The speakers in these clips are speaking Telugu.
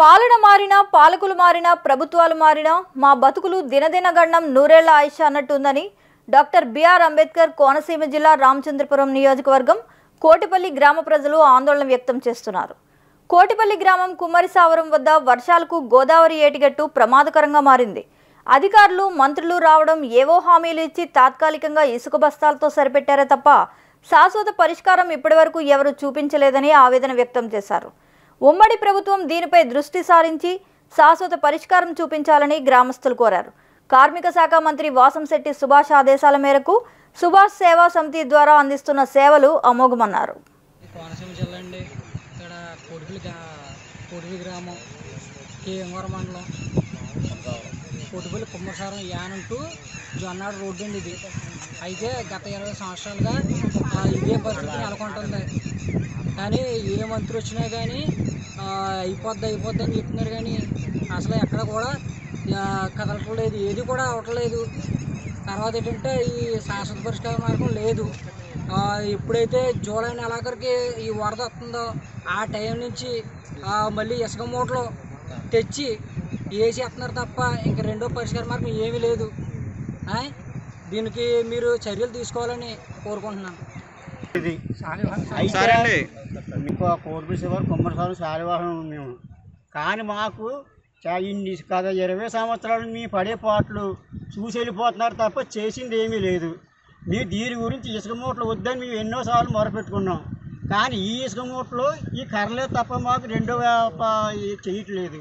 పాలన మారినా పాలకులు మారినా ప్రభుత్వాలు మారినా మా బతుకులు దినదిన గండం నూరేళ్ల ఆయుష అన్నట్టుందని డాక్టర్ బిఆర్ అంబేద్కర్ కోనసీమ జిల్లా రామచంద్రపురం నియోజకవర్గం కోటిపల్లి గ్రామ ప్రజలు ఆందోళన వ్యక్తం చేస్తున్నారు. కోటిపల్లి గ్రామం కుమ్మరిసావరం వద్ద వర్షాలకు గోదావరి ఏటిగట్టు ప్రమాదకరంగా మారింది. అధికారులు మంత్రులు రావడం ఏవో హామీలు ఇచ్చి తాత్కాలికంగా ఇసుక బస్తాలతో సరిపెట్టారే తప్ప శాశ్వత పరిష్కారం ఇప్పటివరకు ఎవరు చూపించలేదని ఆవేదన వ్యక్తం చేశారు. ఉమ్మడి ప్రభుత్వం దీనిపై దృష్టి సారించి శాశ్వత పరిష్కారం చూపించాలని గ్రామస్తులు కోరారు. కార్మిక శాఖ మంత్రి వాసంశెట్టి సుభాష్ ఆదేశాల మేరకు సుభాష్ సేవా సమితి ద్వారా అందిస్తున్న సేవలు అమోఘమన్నారు. కోనసీమ జిల్లా అండి. ఇక్కడ కోటిపల్లి గ్రామం కేఎంవరం మండలం కోటిపల్లి కుమ్మసారం యానంటూ జొన్నాడు రోడ్డు అండి ఇది. అయితే గత 20 సంవత్సరాలుగా ఇదే పరిస్థితి నెలకొంటుంది. కానీ ఏ మంత్రి వచ్చినా కానీ అయిపోద్ది అని చెప్తున్నారు, కానీ అసలు ఎక్కడ కూడా కదలట్లేదు, ఏది కూడా అవ్వట్లేదు. తర్వాత ఏంటంటే ఈ శాశ్వత పరిష్కార మార్గం లేదు. ఎప్పుడైతే జూలై నెలాఖరికి ఈ వరద వస్తుందో ఆ టైం నుంచి మళ్ళీ ఇసుక మూటలు తెచ్చి వేసేస్తున్నారు తప్ప ఇంకా రెండో పరిష్కార మార్గం ఏమీ లేదు. దీనికి మీరు చర్యలు తీసుకోవాలని కోరుకుంటున్నాను. ఇది మీకు కోర్టు శివారు కుమ్మరిసారం శాలివాహనం మేము, కానీ మాకు ఇన్ని కదా 20 సంవత్సరాలు మీ పడే పాటలు చూసి వెళ్ళిపోతున్నారు తప్ప చేసింది ఏమీ లేదు. మీరు దీని గురించి ఇసుక మూటలు వద్దని మేము ఎన్నోసార్లు మొరపెట్టుకున్నాం, కానీ ఈ ఇసుక మూటలు ఈ కర్రలే తప్ప మాకు రెండో చేయట్లేదు.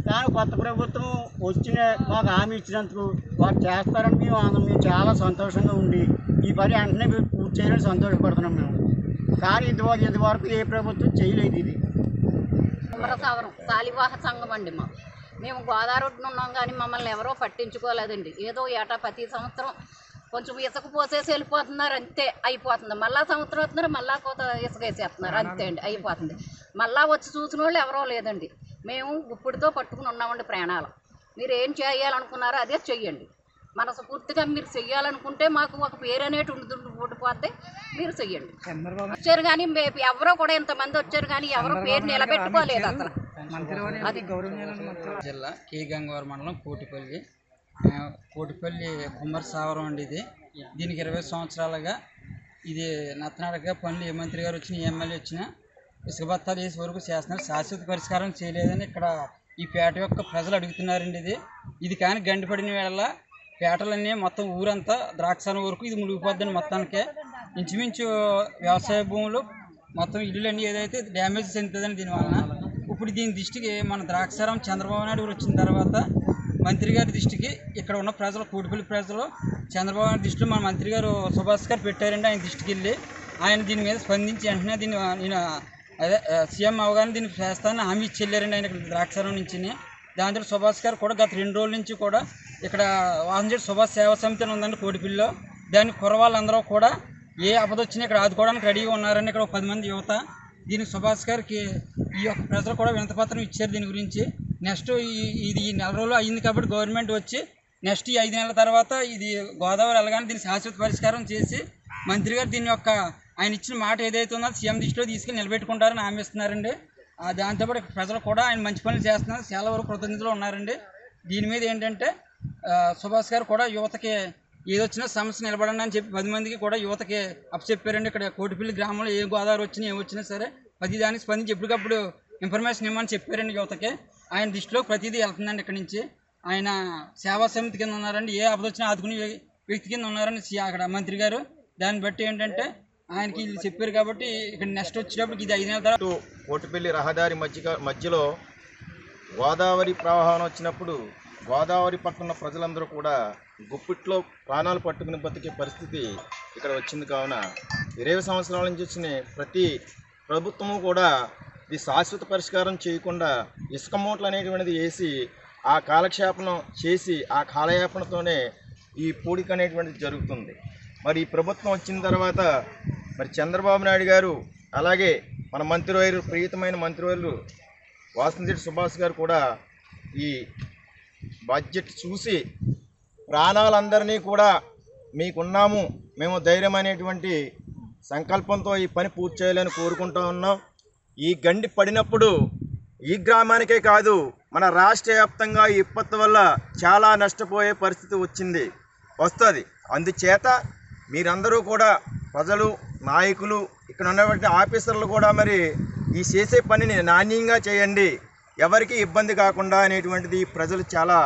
కానీ కొత్త ప్రభుత్వం వచ్చిన మాకు హామీ ఇచ్చినందుకు వారు చేస్తారని మేము చాలా సంతోషంగా ఉండి ఈ పని వెంటనే పూర్తి చేయాలని సంతోషపడుతున్నాం మేము. కానీ ఇంతవరకు ఏ ప్రభుత్వం చేయలేదు. ఇది కుమ్మరసావరం శాలివాహ సంఘం అండి. మేము గోదావరి ఒడ్డున ఉన్నాం, కానీ మమ్మల్ని ఎవరో పట్టించుకోలేదండి. ఏదో ఏటా ప్రతి సంవత్సరం కొంచెం ఇసుక పోసేసి వెళ్ళిపోతున్నారు, అంతే అయిపోతుంది. మళ్ళా సంవత్సరం వస్తున్నారు, మళ్ళా కొత్త ఇసుక వేసేస్తున్నారు, అంతే అండి అయిపోతుంది. మళ్ళా వచ్చి చూసిన వాళ్ళు ఎవరో లేదండి. మేము గుప్పిడితో పట్టుకుని ఉన్నామండి ప్రాణాలు. మీరు ఏం చేయాలనుకున్నారో అదే చెయ్యండి. మనస్ఫూర్తిగా మీరు చెయ్యాలనుకుంటే మాకు ఒక పేరు అనేటి ఉండిపోతే మీరు చెయ్యండి. వచ్చారు కానీ ఎవరో కూడా ఇంతమంది వచ్చారు కానీ ఎవరో పేరు నిలబెట్టుకోలేదు అసలు. జిల్లా కే గంగవరం మండలం కోటిపల్లి కుమ్మరిసావరం అండి ఇది. దీనికి 20 సంవత్సరాలుగా ఇది నత్తనాడగా పనులు ఏ మంత్రి గారు వచ్చినా ఎమ్మెల్యే వచ్చినా ఇసుక బత్తాలు వేసే వరకు చేస్తున్నారు. శాశ్వత పరిష్కారం చేయలేదని ఇక్కడ ఈ పేట యొక్క ప్రజలు అడుగుతున్నారండి. ఇది కానీ గండిపడిన వేళ పేటలన్నీ మొత్తం ఊరంతా ద్రాక్షారం వరకు ఇది మునిగిపోద్దని మొత్తానికే ఇంచుమించు వ్యవసాయ భూములు మొత్తం ఇల్లులన్నీ ఏదైతే డ్యామేజ్ చెందుతుందని దీనివలన ఇప్పుడు దీని దృష్టికి మన ద్రాక్షారం చంద్రబాబు నాయుడు గారు వచ్చిన తర్వాత మంత్రి గారి దృష్టికి ఇక్కడ ఉన్న ప్రజలు కోటిపల్లి ప్రజలు చంద్రబాబు నాయుడు దృష్టిలో మన మంత్రి గారు సుభాష్ గారు పెట్టారండి. ఆయన దృష్టికి వెళ్ళి ఆయన దీని మీద స్పందించి వెంటనే దీన్ని నేను అదే సీఎం అవగానే దీన్ని చేస్తానని హామీ ఇచ్చి వెళ్ళారండి ఆయన ఇక్కడ ద్రాక్షారం నుంచి. దాంతో సుభాష్ గారు కూడా గత 2 రోజుల నుంచి కూడా ఇక్కడ వాసంశెట్టి సుభాష్ సేవా సమితి అని ఉందండి కోటిపల్లిలో. దాని కుర్రవాళ్ళందరూ కూడా ఏ ఆపద వచ్చినా ఇక్కడ ఆదుకోవడానికి రెడీగా ఉన్నారండి. ఇక్కడ 10 మంది యువత. దీనికి సుభాష్ గారికి ఈ యొక్క ప్రజలు కూడా వినతిపత్రం ఇచ్చారు దీని గురించి. నెక్స్ట్ ఇది 4 రోజులు అయింది కాబట్టి గవర్నమెంట్ వచ్చి నెక్స్ట్ ఈ 5 నెలల తర్వాత ఇది గోదావరి వెళ్ళగానే దీన్ని శాశ్వత పరిష్కారం చేసి మంత్రి గారు దీని యొక్క ఆయన ఇచ్చిన మాట ఏదైతే ఉందో సీఎం దృష్టిలో తీసుకెళ్ళి నిలబెట్టుకుంటారని హామీ ఇస్తున్నారండి. దాంతోపాటు ప్రజలు కూడా ఆయన మంచి పనులు చేస్తున్నారు, చాలా వరకు కృతజ్ఞతలు ఉన్నారండి. దీని మీద ఏంటంటే సుభాష్ గారు కూడా యువతకి ఏదొచ్చినా సమస్య నిలబడండి అని చెప్పి 10 మందికి కూడా యువతకి అప్పచెప్పారండి. ఇక్కడ కోటిపల్లి గ్రామంలో ఏ గోదావరి వచ్చినా ఏమొచ్చినా సరే ప్రతి దానికి స్పందించి ఎప్పటికప్పుడు ఇన్ఫర్మేషన్ ఇవ్వమని చెప్పారండి యువతకి. ఆయన దృష్టిలో ప్రతిదీ వెళ్తుందండి. ఇక్కడ నుంచి ఆయన సేవా సమితి కింద ఉన్నారండి. ఏ ఆపద వచ్చినా ఆదుకునే వ్యక్తి కింద ఉన్నారండి అక్కడ మంత్రి గారు. దాన్ని బట్టి ఏంటంటే ఆయనకి వీళ్ళు చెప్పారు కాబట్టి ఇక్కడ నెక్స్ట్ వచ్చేటప్పుడు ఇది 5 నెలల తర్వాత కోటిపల్లి రహదారి మధ్యలో గోదావరి ప్రవాహం వచ్చినప్పుడు గోదావరి పక్కన ప్రజలందరూ కూడా గుప్పిట్లో ప్రాణాలు పట్టుకుని బతికే పరిస్థితి ఇక్కడ వచ్చింది. కావున 20 సంవత్సరాల నుంచి వచ్చిన ప్రతి ప్రభుత్వము కూడా ఇది శాశ్వత పరిష్కారం చేయకుండా ఇసుక మూటలు అనేటువంటిది వేసి ఆ కాలక్షేపణం చేసి ఆ కాలయాపనతోనే ఈ పూడిక అనేటువంటిది జరుగుతుంది. మరి ఈ ప్రభుత్వం వచ్చిన తర్వాత మరి చంద్రబాబు నాయుడు గారు అలాగే మన మంత్రివర్యులు ప్రియతమైన మంత్రివర్యులు వాసంశెట్టి సుభాష్ గారు కూడా ఈ బడ్జెట్ చూసి ప్రాణాలందరినీ కూడా మీకున్నాము, మేము ధైర్యం అనేటువంటి సంకల్పంతో ఈ పని పూర్తి చేయాలని కోరుకుంటూ ఉన్నాం. ఈ గండి పడినప్పుడు ఈ గ్రామానికే కాదు మన రాష్ట్ర వ్యాప్తంగా ఈ విపత్తు వల్ల చాలా నష్టపోయే పరిస్థితి వస్తుంది. అందుచేత మీరందరూ కూడా ప్రజలు, నాయకులు, ఇక్కడ ఉన్నటువంటి ఆఫీసర్లు కూడా మరి ఈ చేసే పనిని నాణ్యంగా చేయండి, ఎవరికి ఇబ్బంది కాకుండా అనేటువంటిది ప్రజలు చాలా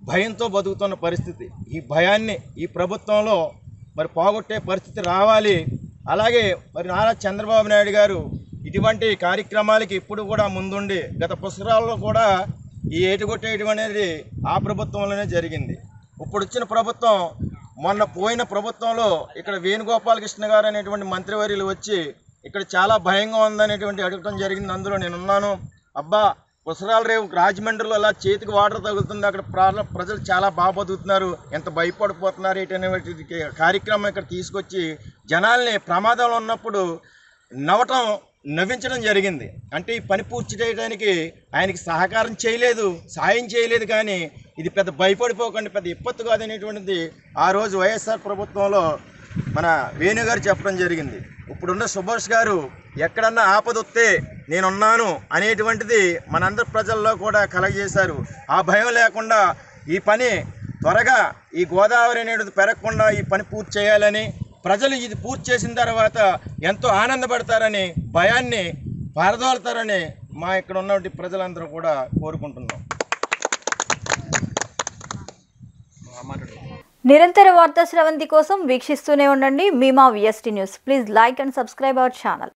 భయంతో బతుకుతున్న పరిస్థితి. ఈ భయాన్ని ఈ ప్రభుత్వంలో మరి పోగొట్టే పరిస్థితి రావాలి. అలాగే మరి నారా చంద్రబాబు నాయుడు గారు ఇటువంటి కార్యక్రమాలకి ఇప్పుడు కూడా ముందుండి గత పుస్తకాల్లో కూడా ఈ ఏటుగొట్టేయడం అనేది ఆ ప్రభుత్వంలోనే జరిగింది. ఇప్పుడు వచ్చిన ప్రభుత్వం, మొన్న పోయిన ప్రభుత్వంలో ఇక్కడ వేణుగోపాలకృష్ణ గారు అనేటువంటి మంత్రివర్యులు వచ్చి ఇక్కడ చాలా భయంగా ఉందనేటువంటి అడగటం జరిగింది. అందులో నేను ఉన్నాను. అబ్బా, పుసరాల రేవు రాజమండ్రిలో అలా చేతికి వాటర్ తగులుతుంది, అక్కడ ప్రజలు చాలా బాగా బతుకుతున్నారు, ఎంత భయపడిపోతున్నారు ఏంటనేటువంటి కార్యక్రమం ఇక్కడ తీసుకొచ్చి జనాల్ని ప్రమాదంలో ఉన్నప్పుడు నవ్వించడం జరిగింది. అంటే ఈ పని పూర్తి చేయడానికి ఆయనకి సహకారం చేయలేదు, సాయం చేయలేదు. కానీ ఇది పెద్ద భయపడిపోకండి, పెద్ద విపత్తు కాదనేటువంటిది ఆ రోజు వైఎస్ఆర్ ప్రభుత్వంలో మన వేణుగారు చెప్పడం జరిగింది. ఇప్పుడున్న సుభాష్ గారు ఎక్కడన్నా ఆపద వస్తే నేనున్నాను అనేటువంటిది మనందరి ప్రజల్లో కూడా కలగజేశారు. ఆ భయం లేకుండా ఈ పని త్వరగా ఈ గోదావరి అనేది పెరగకుండా ఈ పని పూర్తి చేయాలని, ప్రజలు ఇది పూర్తి చేసిన తర్వాత ఎంతో ఆనందపడతారని, భయాన్ని పారదోలుతారని మా ఇక్కడ ఉన్నటువంటి ప్రజలందరూ కూడా కోరుకుంటున్నాం. నిరంతర వార్తా స్రవంతి కోసం వీక్షిస్తూనే ఉండండి మీ మా VST news. Please like and subscribe our channel.